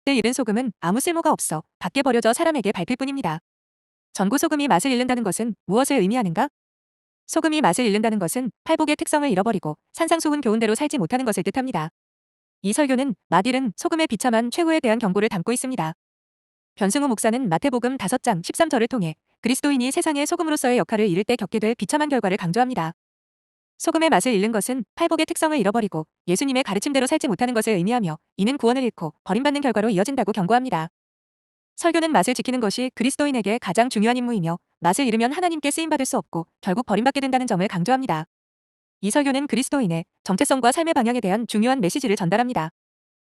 때 잃은 소금은 아무 쓸모가 없어 밖에 버려져 사람에게 밟힐 뿐입니다. 전구 소금이 맛을 잃는다는 것은 무엇을 의미하는가? 소금이 맛을 잃는다는 것은 팔복의 특성을 잃어버리고 산상수훈 교훈대로 살지 못하는 것을 뜻합니다. 이 설교는 맏일은 소금의 비참한 최후에 대한 경고를 담고 있습니다. 변승우 목사는 마태복음 5장 13절을 통해 그리스도인이 세상의 소금으로서의 역할을 잃을 때 겪게 될 비참한 결과를 강조합니다. 소금의 맛을 잃는 것은 팔복의 특성을 잃어버리고 예수님의 가르침대로 살지 못하는 것을 의미하며 이는 구원을 잃고 버림받는 결과로 이어진다고 경고합니다. 설교는 맛을 지키는 것이 그리스도인에게 가장 중요한 임무이며 맛을 잃으면 하나님께 쓰임받을 수 없고 결국 버림받게 된다는 점을 강조합니다. 이 설교는 그리스도인의 정체성과 삶의 방향에 대한 중요한 메시지를 전달합니다.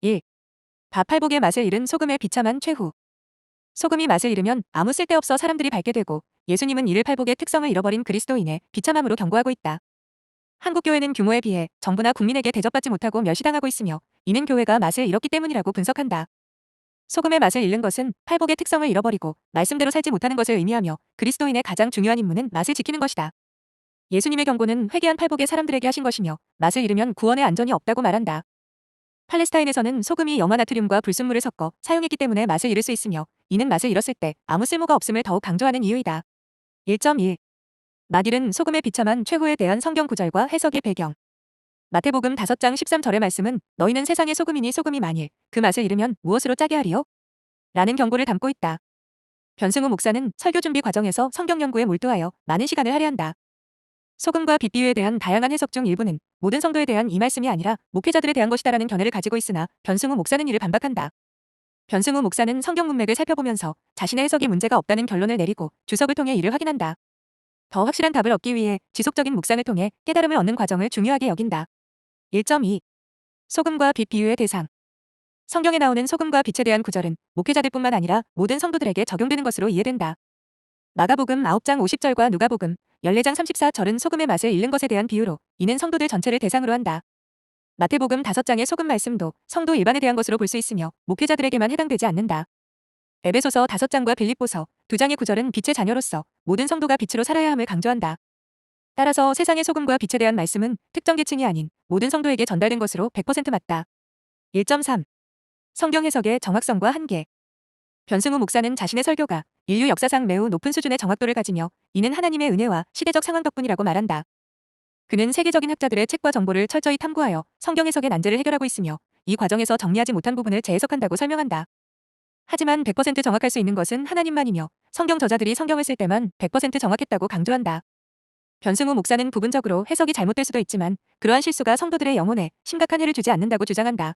1. 밥팔복의 맛을 잃은 소금의 비참한 최후. 소금이 맛을 잃으면 아무 쓸데없어 사람들이 밟게 되고 예수님은 이를 팔복의 특성을 잃어버린 그리스도인의 비참함으로 경고하고 있다. 한국 교회는 규모에 비해 정부나 국민에게 대접받지 못하고 멸시당하고 있으며 이는 교회가 맛을 잃었기 때문이라고 분석한다. 소금의 맛을 잃는 것은 팔복의 특성을 잃어버리고 말씀대로 살지 못하는 것을 의미하며 그리스도인의 가장 중요한 임무는 맛을 지키는 것이다. 예수님의 경고는 회개한 팔복의 사람들에게 하신 것이며 맛을 잃으면 구원의 안전이 없다고 말한다. 팔레스타인에서는 소금이 염화나트륨과 불순물을 섞어 사용했기 때문에 맛을 잃을 수 있으며 이는 맛을 잃었을 때 아무 쓸모가 없음을 더욱 강조하는 이유이다. 1.1. 맏일은 소금의 비참한 최후에 대한 성경 구절과 해석의 배경. 마태복음 5장 13절의 말씀은 너희는 세상의 소금이니 소금이 만일 그 맛을 잃으면 무엇으로 짜게 하리요? 라는 경고를 담고 있다. 변승우 목사는 설교 준비 과정에서 성경 연구에 몰두하여 많은 시간을 할애한다. 소금과 빛 비유에 대한 다양한 해석 중 일부는 모든 성도에 대한 이 말씀이 아니라 목회자들에 대한 것이다라는 견해를 가지고 있으나 변승우 목사는 이를 반박한다. 변승우 목사는 성경 문맥을 살펴보면서 자신의 해석이 문제가 없다는 결론을 내리고 주석을 통해 이를 확인한다. 더 확실한 답을 얻기 위해 지속적인 묵상을 통해 깨달음을 얻는 과정을 중요하게 여긴다. 1.2. 소금과 빛 비유의 대상. 성경에 나오는 소금과 빛에 대한 구절은 목회자들뿐만 아니라 모든 성도들에게 적용되는 것으로 이해된다. 마가복음 9장 50절과 누가복음 14장 34절은 소금의 맛을 잃는 것에 대한 비유로 이는 성도들 전체를 대상으로 한다. 마태복음 5장의 소금 말씀도 성도 일반에 대한 것으로 볼 수 있으며 목회자들에게만 해당되지 않는다. 에베소서 5장과 빌립보서 2장의 구절은 빛의 자녀로서 모든 성도가 빛으로 살아야 함을 강조한다. 따라서 세상의 소금과 빛에 대한 말씀은 특정 계층이 아닌 모든 성도에게 전달된 것으로 100% 맞다. 1.3. 성경 해석의 정확성과 한계. 변승우 목사는 자신의 설교가 인류 역사상 매우 높은 수준의 정확도를 가지며 이는 하나님의 은혜와 시대적 상황 덕분이라고 말한다. 그는 세계적인 학자들의 책과 정보를 철저히 탐구하여 성경 해석의 난제를 해결하고 있으며 이 과정에서 정리하지 못한 부분을 재해석한다고 설명한다. 하지만 100% 정확할 수 있는 것은 하나님만이며 성경 저자들이 성경을 쓸 때만 100% 정확했다고 강조한다. 변승우 목사는 부분적으로 해석이 잘못될 수도 있지만 그러한 실수가 성도들의 영혼에 심각한 해를 주지 않는다고 주장한다.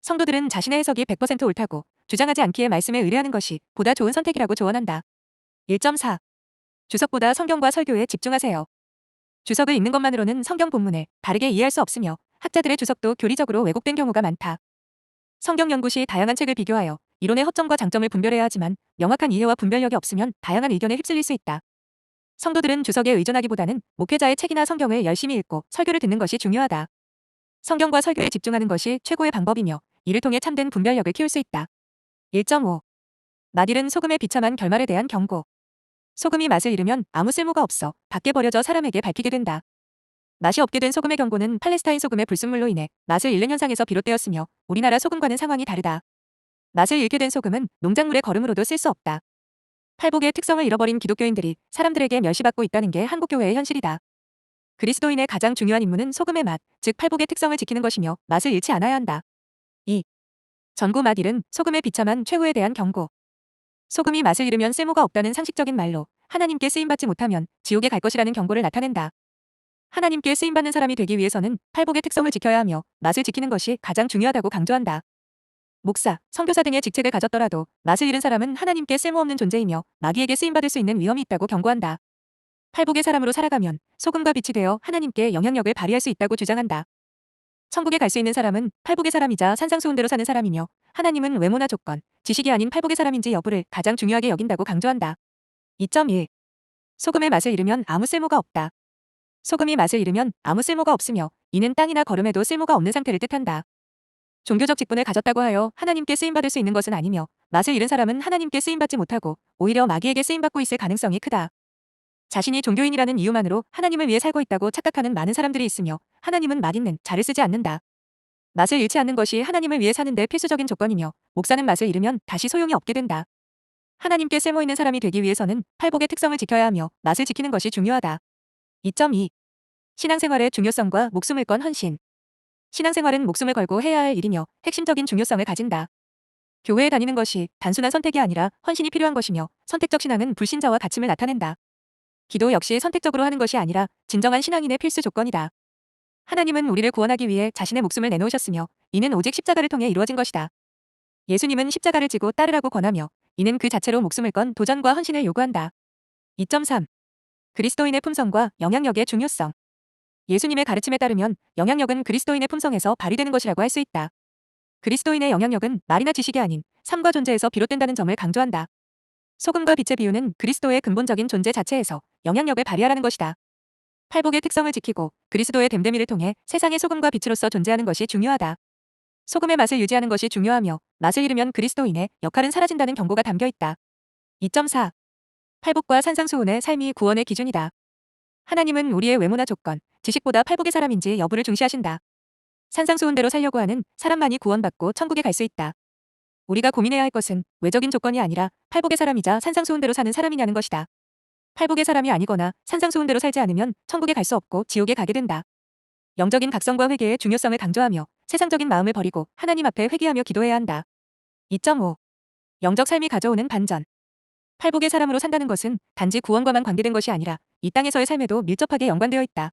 성도들은 자신의 해석이 100% 옳다고 주장하지 않기에 말씀에 의뢰하는 것이 보다 좋은 선택이라고 조언한다. 1.4. 주석보다 성경과 설교에 집중하세요. 주석을 읽는 것만으로는 성경 본문을 바르게 이해할 수 없으며 학자들의 주석도 교리적으로 왜곡된 경우가 많다. 성경 연구 시 다양한 책을 비교하여 이론의 허점과 장점을 분별해야 하지만 명확한 이해와 분별력이 없으면 다양한 의견에 휩쓸릴 수 있다. 성도들은 주석에 의존하기보다는 목회자의 책이나 성경을 열심히 읽고 설교를 듣는 것이 중요하다. 성경과 설교에 집중하는 것이 최고의 방법이며 이를 통해 참된 분별력을 키울 수 있다. 1.5. 맏일은 소금의 비참한 결말에 대한 경고. 소금이 맛을 잃으면 아무 쓸모가 없어 밖에 버려져 사람에게 밟히게 된다. 맛이 없게 된 소금의 경고는 팔레스타인 소금의 불순물로 인해 맛을 잃는 현상에서 비롯되었으며 우리나라 소금과는 상황이 다르다. 맛을 잃게 된 소금은 농작물의 거름으로도 쓸 수 없다. 팔복의 특성을 잃어버린 기독교인들이 사람들에게 멸시받고 있다는 게 한국교회의 현실이다. 그리스도인의 가장 중요한 임무는 소금의 맛, 즉 팔복의 특성을 지키는 것이며 맛을 잃지 않아야 한다. 2. 전구 맏일은 소금의 비참한 최후에 대한 경고. 소금이 맛을 잃으면 쓸모가 없다는 상식적인 말로 하나님께 쓰임받지 못하면 지옥에 갈 것이라는 경고를 나타낸다. 하나님께 쓰임받는 사람이 되기 위해서는 팔복의 특성을 지켜야 하며 맛을 지키는 것이 가장 중요하다고 강조한다. 목사, 선교사 등의 직책을 가졌더라도 맛을 잃은 사람은 하나님께 쓸모없는 존재이며 마귀에게 쓰임받을 수 있는 위험이 있다고 경고한다. 팔복의 사람으로 살아가면 소금과 빛이 되어 하나님께 영향력을 발휘할 수 있다고 주장한다. 천국에 갈 수 있는 사람은 팔복의 사람이자 산상수훈대로 사는 사람이며 하나님은 외모나 조건, 지식이 아닌 팔복의 사람인지 여부를 가장 중요하게 여긴다고 강조한다. 2.1. 소금의 맛을 잃으면 아무 쓸모가 없다. 소금이 맛을 잃으면 아무 쓸모가 없으며 이는 땅이나 거름에도 쓸모가 없는 상태를 뜻한다. 종교적 직분을 가졌다고 하여 하나님께 쓰임받을 수 있는 것은 아니며 맛을 잃은 사람은 하나님께 쓰임받지 못하고 오히려 마귀에게 쓰임받고 있을 가능성이 크다. 자신이 종교인이라는 이유만으로 하나님을 위해 살고 있다고 착각하는 많은 사람들이 있으며 하나님은 맛있는 자를 쓰지 않는다. 맛을 잃지 않는 것이 하나님을 위해 사는데 필수적인 조건이며 목사는 맛을 잃으면 다시 소용이 없게 된다. 하나님께 쓸모있는 사람이 되기 위해서는 팔복의 특성을 지켜야 하며 맛을 지키는 것이 중요하다. 2.2. 신앙생활의 중요성과 목숨을 건 헌신. 신앙생활은 목숨을 걸고 해야 할 일이며 핵심적인 중요성을 가진다. 교회에 다니는 것이 단순한 선택이 아니라 헌신이 필요한 것이며 선택적 신앙은 불신자와 갇힘을 나타낸다. 기도 역시 선택적으로 하는 것이 아니라 진정한 신앙인의 필수 조건이다. 하나님은 우리를 구원하기 위해 자신의 목숨을 내놓으셨으며 이는 오직 십자가를 통해 이루어진 것이다. 예수님은 십자가를 지고 따르라고 권하며 이는 그 자체로 목숨을 건 도전과 헌신을 요구한다. 2.3. 그리스도인의 품성과 영향력의 중요성. 예수님의 가르침에 따르면 영향력은 그리스도인의 품성에서 발휘되는 것이라고 할 수 있다. 그리스도인의 영향력은 말이나 지식이 아닌 삶과 존재에서 비롯된다는 점을 강조한다. 소금과 빛의 비유는 그리스도의 근본적인 존재 자체에서 영향력을 발휘하라는 것이다. 팔복의 특성을 지키고 그리스도의 됨됨이를 통해 세상의 소금과 빛으로서 존재하는 것이 중요하다. 소금의 맛을 유지하는 것이 중요하며 맛을 잃으면 그리스도인의 역할은 사라진다는 경고가 담겨 있다. 2.4. 팔복과 산상수훈의 삶이 구원의 기준이다. 하나님은 우리의 외모나 조건, 지식보다 팔복의 사람인지 여부를 중시하신다. 산상수훈대로 살려고 하는 사람만이 구원받고 천국에 갈 수 있다. 우리가 고민해야 할 것은 외적인 조건이 아니라 팔복의 사람이자 산상수훈대로 사는 사람이냐는 것이다. 팔복의 사람이 아니거나 산상수훈대로 살지 않으면 천국에 갈 수 없고 지옥에 가게 된다. 영적인 각성과 회개의 중요성을 강조하며 세상적인 마음을 버리고 하나님 앞에 회개하며 기도해야 한다. 2.5. 영적 삶이 가져오는 반전. 팔복의 사람으로 산다는 것은 단지 구원과만 관계된 것이 아니라 이 땅에서의 삶에도 밀접하게 연관되어 있다.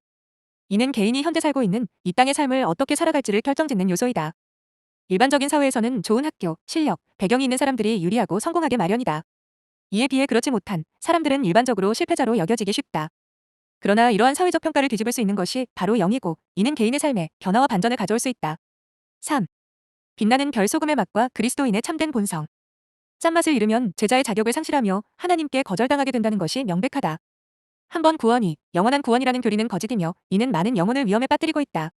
이는 개인이 현재 살고 있는 이 땅의 삶을 어떻게 살아갈지를 결정짓는 요소이다. 일반적인 사회에서는 좋은 학교, 실력, 배경이 있는 사람들이 유리하고 성공하게 마련이다. 이에 비해 그렇지 못한 사람들은 일반적으로 실패자로 여겨지기 쉽다. 그러나 이러한 사회적 평가를 뒤집을 수 있는 것이 바로 영이고 이는 개인의 삶에 변화와 반전을 가져올 수 있다. 3. 빛나는 별 소금의 맛과 그리스도인의 참된 본성. 짠맛을 잃으면 제자의 자격을 상실하며 하나님께 거절당하게 된다는 것이 명백하다. 한 번 구원이 영원한 구원이라는 교리는 거짓이며 이는 많은 영혼을 위험에 빠뜨리고 있다.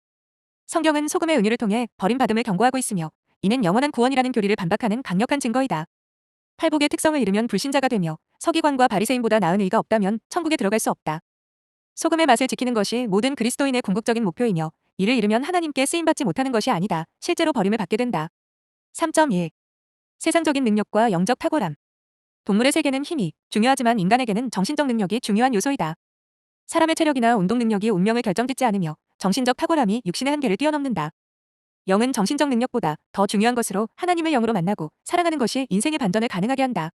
성경은 소금의 은유를 통해 버림받음을 경고하고 있으며 이는 영원한 구원이라는 교리를 반박하는 강력한 증거이다. 팔복의 특성을 잃으면 불신자가 되며 서기관과 바리새인보다 나은 의가 없다면 천국에 들어갈 수 없다. 소금의 맛을 지키는 것이 모든 그리스도인의 궁극적인 목표이며 이를 잃으면 하나님께 쓰임받지 못하는 것이 아니다. 실제로 버림을 받게 된다. 3.1. 세상적인 능력과 영적 탁월함. 동물의 세계는 힘이 중요하지만 인간에게는 정신적 능력이 중요한 요소이다. 사람의 체력이나 운동 능력이 운명을 결정짓지 않으며 정신적 탁월함이 육신의 한계를 뛰어넘는다. 영은 정신적 능력보다 더 중요한 것으로 하나님을 영으로 만나고 사랑하는 것이 인생의 반전을 가능하게 한다.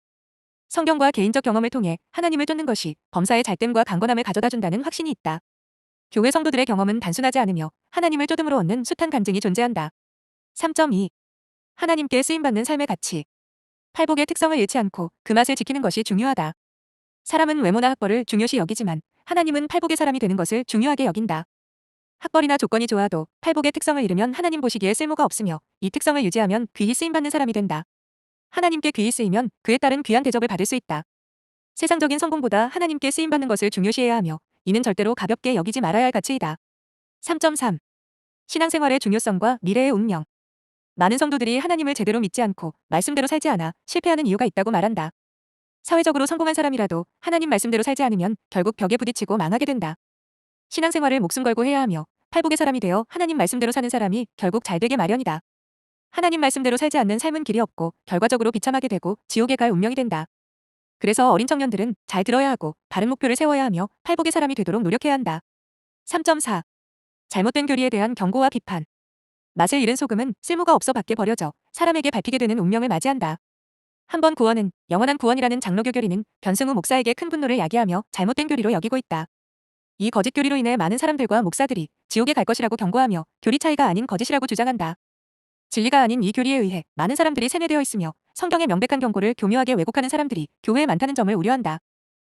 성경과 개인적 경험을 통해 하나님을 쫓는 것이 범사의 잘됨과 강건함을 가져다준다는 확신이 있다. 교회 성도들의 경험은 단순하지 않으며 하나님을 쫓음으로 얻는 숱한 간증이 존재한다. 3.2. 하나님께 쓰임받는 삶의 가치. 팔복의 특성을 잃지 않고 그 맛을 지키는 것이 중요하다. 사람은 외모나 학벌을 중요시 여기지만 하나님은 팔복의 사람이 되는 것을 중요하게 여긴다. 학벌이나 조건이 좋아도 팔복의 특성을 잃으면 하나님 보시기에 쓸모가 없으며 이 특성을 유지하면 귀히 쓰임받는 사람이 된다. 하나님께 귀히 쓰이면 그에 따른 귀한 대접을 받을 수 있다. 세상적인 성공보다 하나님께 쓰임받는 것을 중요시해야 하며 이는 절대로 가볍게 여기지 말아야 할 가치이다. 3.3. 신앙생활의 중요성과 미래의 운명. 많은 성도들이 하나님을 제대로 믿지 않고 말씀대로 살지 않아 실패하는 이유가 있다고 말한다. 사회적으로 성공한 사람이라도 하나님 말씀대로 살지 않으면 결국 벽에 부딪히고 망하게 된다. 신앙생활을 목숨 걸고 해야 하며 팔복의 사람이 되어 하나님 말씀대로 사는 사람이 결국 잘 되게 마련이다. 하나님 말씀대로 살지 않는 삶은 길이 없고 결과적으로 비참하게 되고 지옥에 갈 운명이 된다. 그래서 어린 청년들은 잘 들어야 하고 바른 목표를 세워야 하며 팔복의 사람이 되도록 노력해야 한다. 3.4. 잘못된 교리에 대한 경고와 비판. 맛을 잃은 소금은 쓸모가 없어 밖에 버려져 사람에게 밟히게 되는 운명을 맞이한다. 한 번 구원은 영원한 구원이라는 장로교 교리는 변승우 목사에게 큰 분노를 야기하며 잘못된 교리로 여기고 있다. 이 거짓 교리로 인해 많은 사람들과 목사들이 지옥에 갈 것이라고 경고하며 교리 차이가 아닌 거짓이라고 주장한다. 진리가 아닌 이 교리에 의해 많은 사람들이 세뇌되어 있으며 성경의 명백한 경고를 교묘하게 왜곡하는 사람들이 교회에 많다는 점을 우려한다.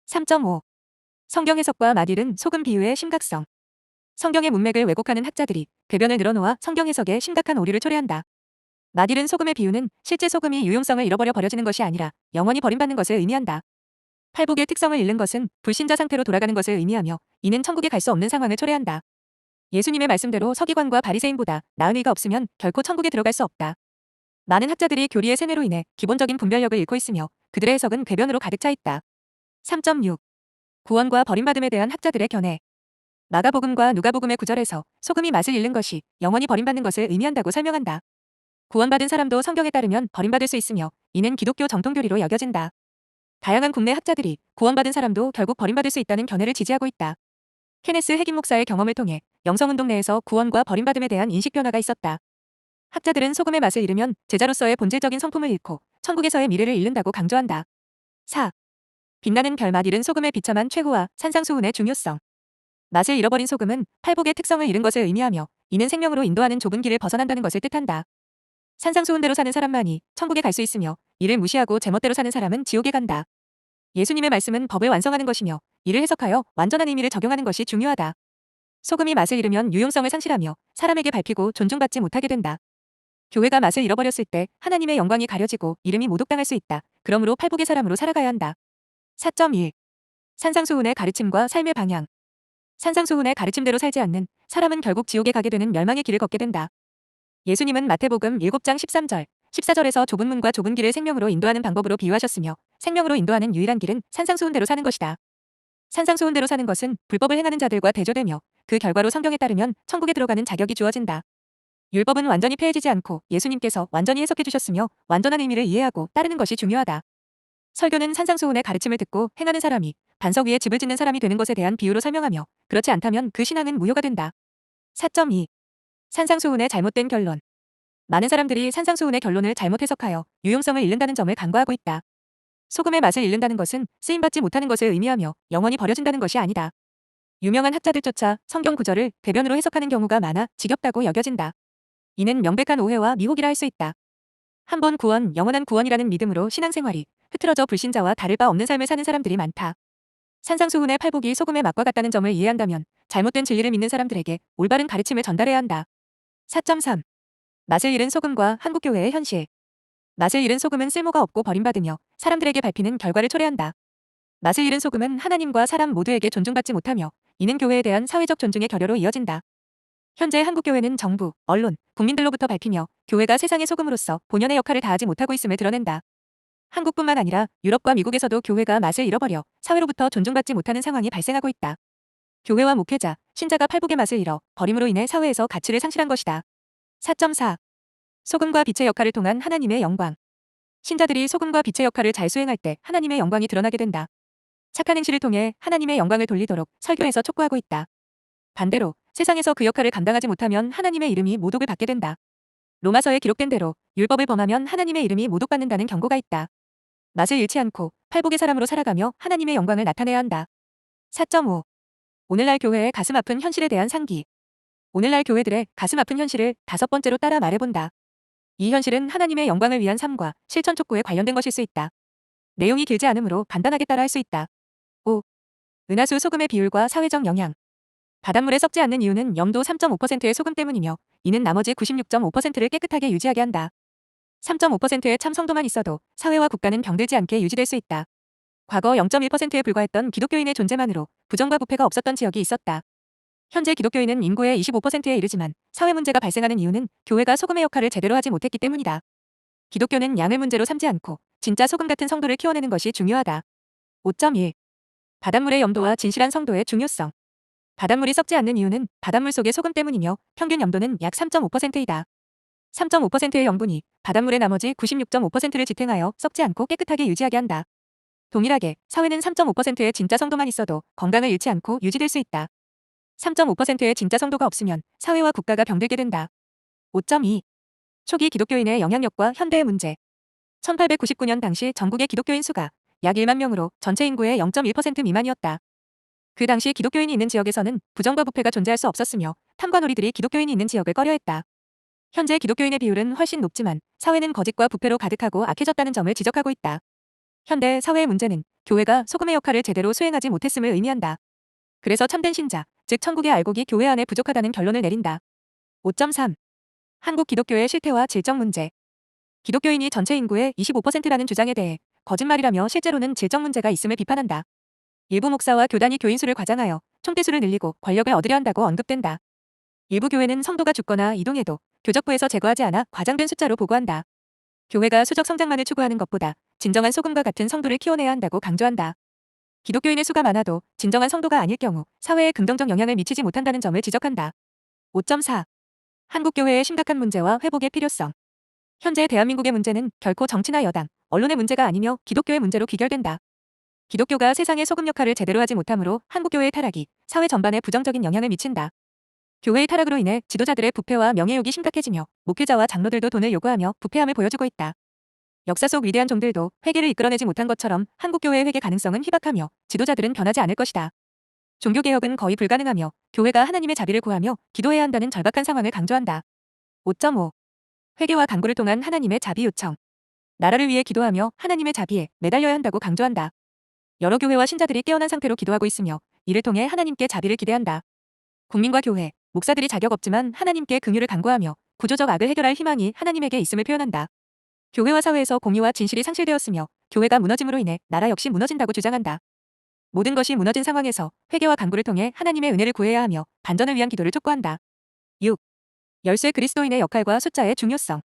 3.5. 성경 해석과 맛일은 소금 비유의 심각성. 성경의 문맥을 왜곡하는 학자들이 궤변을 늘어놓아 성경 해석에 심각한 오류를 초래한다. 맛일은 소금의 비유는 실제 소금이 유용성을 잃어버려 버려지는 것이 아니라 영원히 버림받는 것을 의미한다. 팔복의 특성을 잃는 것은 불신자 상태로 돌아가는 것을 의미하며 이는 천국에 갈 수 없는 상황을 초래한다. 예수님의 말씀대로 서기관과 바리새인보다 나은 의가 없으면 결코 천국에 들어갈 수 없다. 많은 학자들이 교리의 세뇌로 인해 기본적인 분별력을 잃고 있으며 그들의 해석은 궤변으로 가득 차 있다. 3.6. 구원과 버림받음에 대한 학자들의 견해. 마가복음과 누가복음의 구절에서 소금이 맛을 잃는 것이 영원히 버림받는 것을 의미한다고 설명한다. 구원받은 사람도 성경에 따르면 버림받을 수 있으며 이는 기독교 정통교리로 여겨진다. 다양한 국내 학자들이 구원받은 사람도 결국 버림받을 수 있다는 견해를 지지하고 있다. 케네스 핵임 목사의 경험을 통해 영성운동 내에서 구원과 버림받음에 대한 인식 변화가 있었다. 학자들은 소금의 맛을 잃으면 제자로서의 본질적인 성품을 잃고 천국에서의 미래를 잃는다고 강조한다. 4. 빛나는 별맛 잃은 소금의 비참한 최후와 산상수훈의 중요성. 맛을 잃어버린 소금은 팔복의 특성을 잃은 것을 의미하며 이는 생명으로 인도하는 좁은 길을 벗어난다는 것을 뜻한다. 산상수훈대로 사는 사람만이 천국에 갈 수 있으며 이를 무시하고 제멋대로 사는 사람은 지옥에 간다. 예수님의 말씀은 법을 완성하는 것이며 이를 해석하여 완전한 의미를 적용하는 것이 중요하다. 소금이 맛을 잃으면 유용성을 상실하며 사람에게 밟히고 존중받지 못하게 된다. 교회가 맛을 잃어버렸을 때 하나님의 영광이 가려지고 이름이 모독당할 수 있다. 그러므로 팔복의 사람으로 살아가야 한다. 4.1. 산상수훈의 가르침과 삶의 방향. 산상수훈의 가르침대로 살지 않는 사람은 결국 지옥에 가게 되는 멸망의 길을 걷게 된다. 예수님은 마태복음 7장 13절, 14절에서 좁은 문과 좁은 길을 생명으로 인도하는 방법으로 비유하셨으며 생명으로 인도하는 유일한 길은 산상수훈대로 사는 것이다. 산상수훈대로 사는 것은 불법을 행하는 자들과 대조되며 그 결과로 성경에 따르면 천국에 들어가는 자격이 주어진다. 율법은 완전히 폐해지지 않고 예수님께서 완전히 해석해 주셨으며 완전한 의미를 이해하고 따르는 것이 중요하다. 설교는 산상수훈의 가르침을 듣고 행하는 사람이 반석 위에 집을 짓는 사람이 되는 것에 대한 비유로 설명하며 그렇지 않다면 그 신앙은 무효가 된다. 4.2. 산상수훈의 잘못된 결론. 많은 사람들이 산상수훈의 결론을 잘못 해석하여 유용성을 잃는다는 점을 간과하고 있다. 소금의 맛을 잃는다는 것은 쓰임받지 못하는 것을 의미하며 영원히 버려진다는 것이 아니다. 유명한 학자들조차 성경 구절을 궤변으로 해석하는 경우가 많아 지겹다고 여겨진다. 이는 명백한 오해와 미혹이라 할 수 있다. 한 번 구원, 영원한 구원이라는 믿음으로 신앙생활이 흐트러져 불신자와 다를 바 없는 삶을 사는 사람들이 많다. 산상수훈의 팔복이 소금의 맛과 같다는 점을 이해한다면 잘못된 진리를 믿는 사람들에게 올바른 가르침을 전달해야 한다. 4.3. 맛을 잃은 소금과 한국교회의 현실. 맛을 잃은 소금은 쓸모가 없고 버림받으며 사람들에게 밟히는 결과를 초래한다. 맛을 잃은 소금은 하나님과 사람 모두에게 존중받지 못하며 이는 교회에 대한 사회적 존중의 결여로 이어진다. 현재 한국교회는 정부, 언론, 국민들로부터 밟히며 교회가 세상의 소금으로서 본연의 역할을 다하지 못하고 있음을 드러낸다. 한국뿐만 아니라 유럽과 미국에서도 교회가 맛을 잃어버려 사회로부터 존중받지 못하는 상황이 발생하고 있다. 교회와 목회자, 신자가 팔복의 맛을 잃어 버림으로 인해 사회에서 가치를 상실한 것이다. 4.4. 소금과 빛의 역할을 통한 하나님의 영광. 신자들이 소금과 빛의 역할을 잘 수행할 때 하나님의 영광이 드러나게 된다. 착한 행실을 통해 하나님의 영광을 돌리도록 설교에서 촉구하고 있다. 반대로 세상에서 그 역할을 감당하지 못하면 하나님의 이름이 모독을 받게 된다. 로마서에 기록된 대로 율법을 범하면 하나님의 이름이 모독받는다는 경고가 있다. 맛을 잃지 않고 팔복의 사람으로 살아가며 하나님의 영광을 나타내야 한다. 4.5. 오늘날 교회의 가슴 아픈 현실에 대한 상기. 오늘날 교회들의 가슴 아픈 현실을 5번째로 따라 말해본다. 이 현실은 하나님의 영광을 위한 삶과 실천 촉구에 관련된 것일 수 있다. 내용이 길지 않으므로 간단하게 따라 할 수 있다. 5. 은하수 소금의 비율과 사회적 영향. 바닷물에 썩지 않는 이유는 염도 3.5%의 소금 때문이며 이는 나머지 96.5%를 깨끗하게 유지하게 한다. 3.5%의 참 성도만 있어도 사회와 국가는 병들지 않게 유지될 수 있다. 과거 0.1%에 불과했던 기독교인의 존재만으로 부정과 부패가 없었던 지역이 있었다. 현재 기독교인은 인구의 25%에 이르지만 사회 문제가 발생하는 이유는 교회가 소금의 역할을 제대로 하지 못했기 때문이다. 기독교는 양을 문제로 삼지 않고 진짜 소금 같은 성도를 키워내는 것이 중요하다. 5.1. 바닷물의 염도와 진실한 성도의 중요성. 바닷물이 썩지 않는 이유는 바닷물 속의 소금 때문이며 평균 염도는 약 3.5%이다. 3.5%의 염분이 바닷물의 나머지 96.5%를 지탱하여 썩지 않고 깨끗하게 유지하게 한다. 동일하게 사회는 3.5%의 진짜 성도만 있어도 건강을 잃지 않고 유지될 수 있다. 3.5%의 진짜 성도가 없으면 사회와 국가가 병들게 된다. 5.2. 초기 기독교인의 영향력과 현대의 문제. 1899년 당시 전국의 기독교인 수가 약 1만 명으로 전체 인구의 0.1% 미만이었다. 그 당시 기독교인이 있는 지역에서는 부정과 부패가 존재할 수 없었으며 탐관오리들이 기독교인이 있는 지역을 꺼려했다. 현재 기독교인의 비율은 훨씬 높지만 사회는 거짓과 부패로 가득하고 악해졌다는 점을 지적하고 있다. 현대 사회의 문제는 교회가 소금의 역할을 제대로 수행하지 못했음을 의미한다. 그래서 참된 신자, 즉 천국의 알곡이 교회 안에 부족하다는 결론을 내린다. 5.3. 한국 기독교의 실태와 질적 문제. 기독교인이 전체 인구의 25%라는 주장에 대해 거짓말이라며 실제로는 질적 문제가 있음을 비판한다. 일부 목사와 교단이 교인 수를 과장하여 총대수를 늘리고 권력을 얻으려 한다고 언급된다. 일부 교회는 성도가 죽거나 이동해도 교적부에서 제거하지 않아 과장된 숫자로 보고한다. 교회가 수적 성장만을 추구하는 것보다 진정한 소금과 같은 성도를 키워내야 한다고 강조한다. 기독교인의 수가 많아도 진정한 성도가 아닐 경우 사회에 긍정적 영향을 미치지 못한다는 점을 지적한다. 5.4. 한국교회의 심각한 문제와 회복의 필요성. 현재 대한민국의 문제는 결코 정치나 여당, 언론의 문제가 아니며 기독교의 문제로 귀결된다. 기독교가 세상의 소금 역할을 제대로 하지 못하므로 한국교회의 타락이 사회 전반에 부정적인 영향을 미친다. 교회의 타락으로 인해 지도자들의 부패와 명예욕이 심각해지며 목회자와 장로들도 돈을 요구하며 부패함을 보여주고 있다. 역사 속 위대한 종들도 회개를 이끌어내지 못한 것처럼 한국교회의 회개 가능성은 희박하며 지도자들은 변하지 않을 것이다. 종교개혁은 거의 불가능하며 교회가 하나님의 자비를 구하며 기도해야 한다는 절박한 상황을 강조한다. 5.5. 회개와 간구를 통한 하나님의 자비 요청. 나라를 위해 기도하며 하나님의 자비에 매달려야 한다고 강조한다. 여러 교회와 신자들이 깨어난 상태로 기도하고 있으며 이를 통해 하나님께 자비를 기대한다. 국민과 교회, 목사들이 자격 없지만 하나님께 긍휼을 간구하며 구조적 악을 해결할 희망이 하나님에게 있음을 표현한다. 교회와 사회에서 공의와 진실이 상실되었으며 교회가 무너짐으로 인해 나라 역시 무너진다고 주장한다. 모든 것이 무너진 상황에서 회개와 간구를 통해 하나님의 은혜를 구해야 하며 반전을 위한 기도를 촉구한다. 6. 열쇠 그리스도인의 역할과 숫자의 중요성.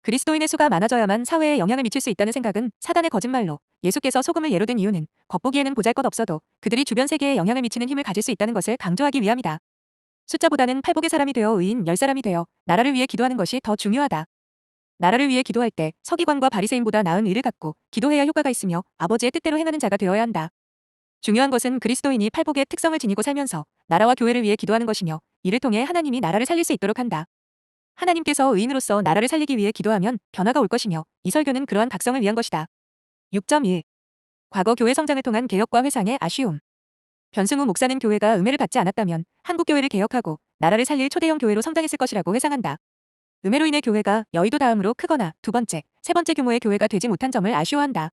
그리스도인의 수가 많아져야만 사회에 영향을 미칠 수 있다는 생각은 사단의 거짓말로 예수께서 소금을 예로 든 이유는 겉보기에는 보잘것없어도 그들이 주변 세계에 영향을 미치는 힘을 가질 수 있다는 것을 강조하기 위함이다. 숫자보다는 팔복의 사람이 되어 의인 10사람이 되어 나라를 위해 기도하는 것이 더 중요하다. 나라를 위해 기도할 때 서기관과 바리새인보다 나은 의를 갖고 기도해야 효과가 있으며 아버지의 뜻대로 행하는 자가 되어야 한다. 중요한 것은 그리스도인이 팔복의 특성을 지니고 살면서 나라와 교회를 위해 기도하는 것이며 이를 통해 하나님이 나라를 살릴 수 있도록 한다. 하나님께서 의인으로서 나라를 살리기 위해 기도하면 변화가 올 것이며 이 설교는 그러한 각성을 위한 것이다. 6.1. 과거 교회 성장을 통한 개혁과 회상의 아쉬움. 변승우 목사는 교회가 음해를 받지 않았다면 한국교회를 개혁하고 나라를 살릴 초대형 교회로 성장했을 것이라고 회상한다. 음해로 인해 교회가 여의도 다음으로 크거나 두 번째, 세 번째 규모의 교회가 되지 못한 점을 아쉬워한다.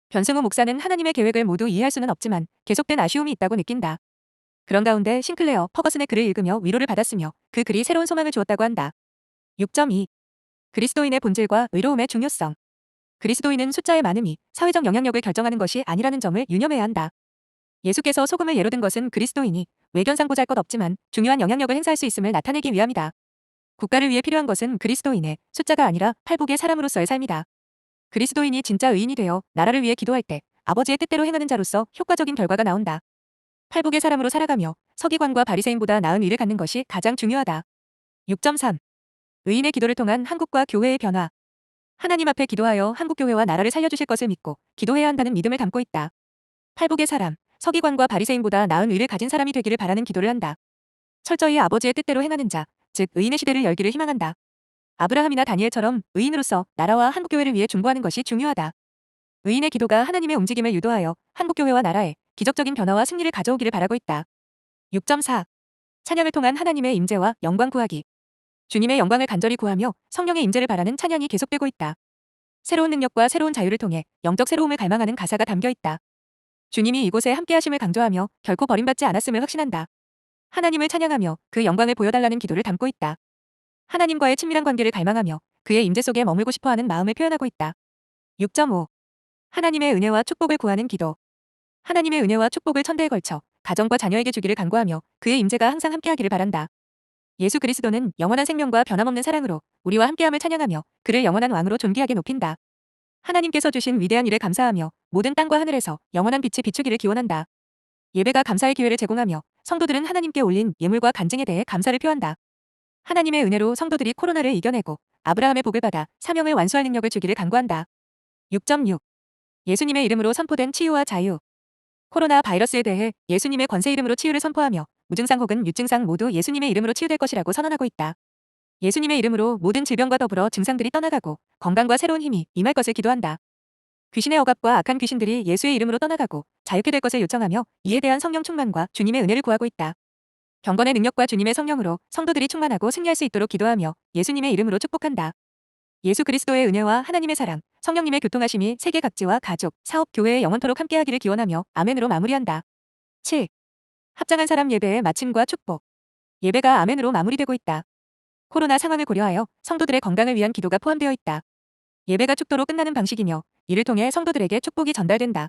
변승우 목사는 하나님의 계획을 모두 이해할 수는 없지만 계속된 아쉬움이 있다고 느낀다. 그런 가운데 싱클레어 퍼거슨의 글을 읽으며 위로를 받았으며 그 글이 새로운 소망을 주었다고 한다. 6.2. 그리스도인의 본질과 의로움의 중요성. 그리스도인은 숫자의 많음이 사회적 영향력을 결정하는 것이 아니라는 점을 유념해야 한다. 예수께서 소금을 예로 든 것은 그리스도인이 외견상 보잘것없지만 중요한 영향력을 행사할 수 있음을 나타내기 위함이다. 국가를 위해 필요한 것은 그리스도인의 숫자가 아니라 팔복의 사람으로서의 삶이다. 그리스도인이 진짜 의인이 되어 나라를 위해 기도할 때 아버지의 뜻대로 행하는 자로서 효과적인 결과가 나온다. 팔복의 사람으로 살아가며 서기관과 바리새인보다 나은 의를 갖는 것이 가장 중요하다. 6.3. 의인의 기도를 통한 한국과 교회의 변화. 하나님 앞에 기도하여 한국교회와 나라를 살려주실 것을 믿고 기도해야 한다는 믿음을 담고 있다. 팔복의 사람, 서기관과 바리새인보다 나은 의를 가진 사람이 되기를 바라는 기도를 한다. 철저히 아버지의 뜻대로 행하는 자, 즉 의인의 시대를 열기를 희망한다. 아브라함이나 다니엘처럼 의인으로서 나라와 한국교회를 위해 중보하는 것이 중요하다. 의인의 기도가 하나님의 움직임을 유도하여 한국교회와 나라에 기적적인 변화와 승리를 가져오기를 바라고 있다. 6.4. 찬양을 통한 하나님의 임재와 영광 구하기. 주님의 영광을 간절히 구하며 성령의 임재를 바라는 찬양이 계속되고 있다. 새로운 능력과 새로운 자유를 통해 영적 새로움을 갈망하는 가사가 담겨 있다. 주님이 이곳에 함께하심을 강조하며 결코 버림받지 않았음을 확신한다. 하나님을 찬양하며 그 영광을 보여달라는 기도를 담고 있다. 하나님과의 친밀한 관계를 갈망하며 그의 임재 속에 머물고 싶어하는 마음을 표현하고 있다. 6.5. 하나님의 은혜와 축복을 구하는 기도. 하나님의 은혜와 축복을 천대에 걸쳐 가정과 자녀에게 주기를 간구하며 그의 임재가 항상 함께하기를 바란다. 예수 그리스도는 영원한 생명과 변함없는 사랑으로 우리와 함께함을 찬양하며 그를 영원한 왕으로 존귀하게 높인다. 하나님께서 주신 위대한 일에 감사하며 모든 땅과 하늘에서 영원한 빛이 비추기를 기원한다. 예배가 감사의 기회를 제공하며 성도들은 하나님께 올린 예물과 간증에 대해 감사를 표한다. 하나님의 은혜로 성도들이 코로나를 이겨내고 아브라함의 복을 받아 사명을 완수할 능력을 주기를 간구한다. 6.6. 예수님의 이름으로 선포된 치유와 자유. 코로나 바이러스에 대해 예수님의 권세 이름으로 치유를 선포하며 무증상 혹은 유증상 모두 예수님의 이름으로 치유될 것이라고 선언하고 있다. 예수님의 이름으로 모든 질병과 더불어 증상들이 떠나가고 건강과 새로운 힘이 임할 것을 기도한다. 귀신의 억압과 악한 귀신들이 예수의 이름으로 떠나가고 자유케 될 것을 요청하며 이에 대한 성령 충만과 주님의 은혜를 구하고 있다. 경건의 능력과 주님의 성령으로 성도들이 충만하고 승리할 수 있도록 기도하며 예수님의 이름으로 축복한다. 예수 그리스도의 은혜와 하나님의 사랑, 성령님의 교통하심이 세계 각지와 가족, 사업, 교회에 영원토록 함께하기를 기원하며 아멘으로 마무리한다. 7. 합장한 사람 예배의 마침과 축복. 예배가 아멘으로 마무리되고 있다. 코로나 상황을 고려하여 성도들의 건강을 위한 기도가 포함되어 있다. 예배가 축도로 끝나는 방식이며 이를 통해 성도들에게 축복이 전달된다.